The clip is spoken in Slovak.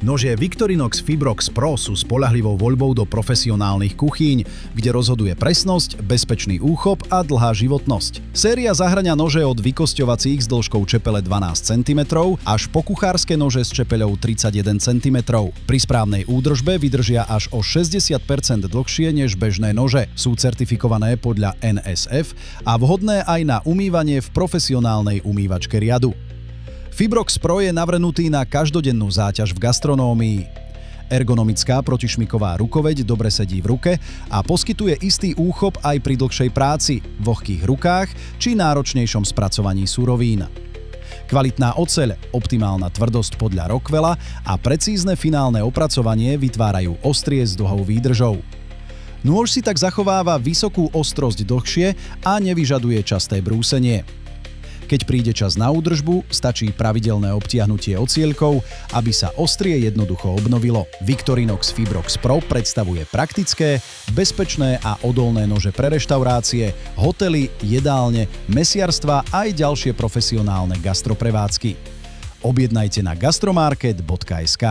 Nože Victorinox Fibrox Pro sú spoľahlivou voľbou do profesionálnych kuchýň, kde rozhoduje presnosť, bezpečný úchop a dlhá životnosť. Séria zahŕňa nože od vykosťovacích s dĺžkou čepele 12 cm až po kuchárske nože s čepeľou 31 cm. Pri správnej údržbe vydržia až o 60% dlhšie než bežné nože. Sú certifikované podľa NSF a vhodné aj na umývanie v profesionálnej umývačke riadu. Fibrox Pro je navrhnutý na každodennú záťaž v gastronómii. Ergonomická protišmiková rukoveď dobre sedí v ruke a poskytuje istý úchop aj pri dlhšej práci, vlhkých rukách či náročnejšom spracovaní surovín. Kvalitná oceľ, optimálna tvrdosť podľa Rockwella a precízne finálne opracovanie vytvárajú ostrie s dlhou výdržou. Nôž si tak zachováva vysokú ostrosť dlhšie a nevyžaduje časté brúsenie. Keď príde čas na údržbu, stačí pravidelné obtiahnutie ocielkov, aby sa ostrie jednoducho obnovilo. Victorinox Fibrox Pro predstavuje praktické, bezpečné a odolné nože pre reštaurácie, hotely, jedálne, mesiarstva aj ďalšie profesionálne gastroprevádzky. Objednajte na gastromarket.sk.